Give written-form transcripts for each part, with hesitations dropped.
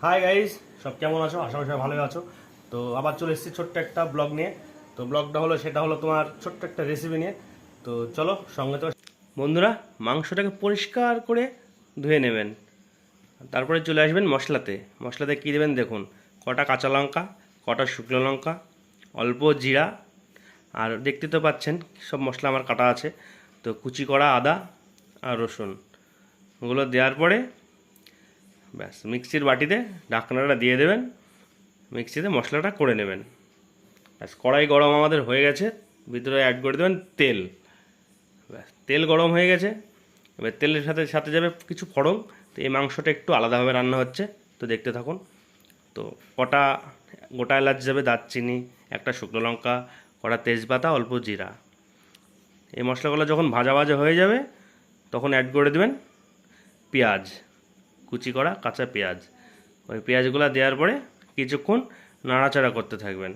Hi guys, সব কেমন আছো? আশা করি সবাই ভালোই আছো। তো আবার চলে এসেছি ছোট্ট একটা ব্লগ নিয়ে। তো ব্লগটা হলো সেটা হলো তোমার ছোট্ট একটা রেসিপি নিয়ে। তো চলো সঙ্গে তো বন্ধুরা, মাংসটাকে পরিষ্কার করে ধুয়ে নেবেন। তারপরে চলে আসবেন মশলাতে কী দেবেন দেখুন। কটা কাঁচা লঙ্কা, কটা শুকনো লঙ্কা, অল্প জিরা, আর দেখতে তো পাচ্ছেন সব মশলা আমার কাটা আছে। তো কুচি করা আদা আর রসুন, ওগুলো দেওয়ার পরে ব্যাস মিক্সির বাটিতে ঢাকনাটা দিয়ে দেবেন, মিক্সিতে মশলাটা করে নেবেন। ব্যাস কড়াই গরম আমাদের হয়ে গেছে, ভিতরে অ্যাড করে দেবেন তেল। ব্যাস তেল গরম হয়ে গেছে, এবার তেলের সাথে সাথে যাবে কিছু ফোড়ন। তো এই মাংসটা একটু আলাদাভাবে রান্না হচ্ছে, তো দেখতে থাকুন। তো কটা গোটা এলাচ যাবে, দারচিনি, একটা শুকনো লঙ্কা, কটা তেজপাতা, অল্প জিরা। এই মশলাগুলো যখন ভাজা ভাজা হয়ে যাবে তখন অ্যাড করে দেবেন পেঁয়াজ, কুচি করা কাঁচা পেঁয়াজ। ওই পেঁয়াজগুলো দেওয়ার পরে কিছুক্ষণ নাড়াচাড়া করতে থাকবেন।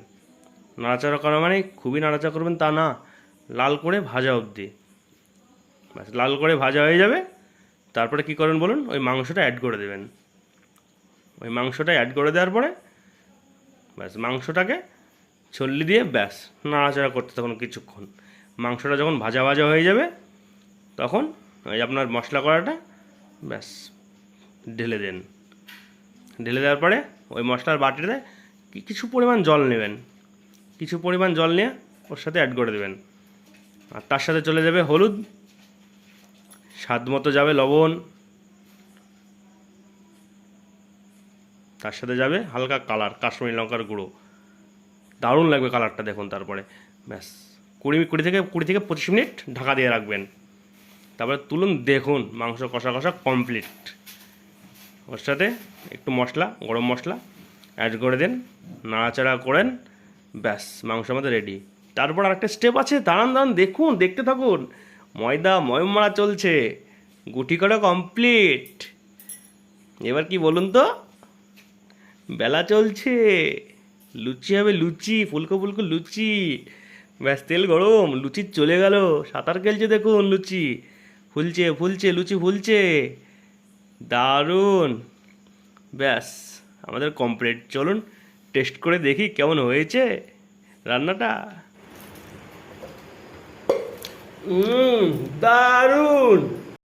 নাড়াচাড়া করা মানে খুবই নাড়াচাড়া করবেন তা না, লাল করে ভাজা অবধি। ব্যাস লাল করে ভাজা হয়ে যাবে, তারপরে কি করবেন বলুন, ওই মাংসটা অ্যাড করে দেবেন। ওই মাংসটা অ্যাড করে দেওয়ার পরে ব্যাস মাংসটাকে ছল্লি দিয়ে ব্যাস নাড়াচাড়া করতে থাকুন কিছুক্ষণ। মাংসটা যখন ভাজা ভাজা হয়ে যাবে তখন ওই আপনার মশলা করাটা ব্যাস ঢেলে দেন। ঢেলে দেওয়ার পরে ওই মশলার বাটিতে কিছু পরিমাণ জল নেবেন, কিছু পরিমাণ জল নিয়ে ওর সাথে অ্যাড করে দেবেন। আর তার সাথে চলে যাবে হলুদ, স্বাদ মতো যাবে লবণ, তার সাথে যাবে হালকা কালার, কাশ্মীরি লঙ্কার গুঁড়ো। দারুণ লাগবে কালারটা দেখুন। তারপরে ব্যাস কুড়ি থেকে 25 মিনিট ঢাকা দিয়ে রাখবেন। তারপরে তুলুন, দেখুন মাংস কষা কষা কমপ্লিট। ওর সাথে একটু মশলা, গরম মশলা অ্যাড করে দেন, নাড়াচাড়া করেন, ব্যাস মাংস আমাদের রেডি। তারপর আরেকটা স্টেপ আছে, দাঁড়ান দেখুন, দেখতে থাকুন। ময়ম মারা চলছে, গুটি করা কমপ্লিট। এবার কি বলুন তো, বেলা চলছে, লুচি হবে, লুচি ফুলকো ফুলকো লুচি। ব্যাস তেল গরম, লুচি চলে গেল, সাঁতার খেলছে দেখুন লুচি, ফুলছে লুচি ফুলছে, দারুণ। ব্যাস আমাদের কমপ্লিট। চলুন টেস্ট করে দেখি কেমন হয়েছে রান্নাটা। দারুণ।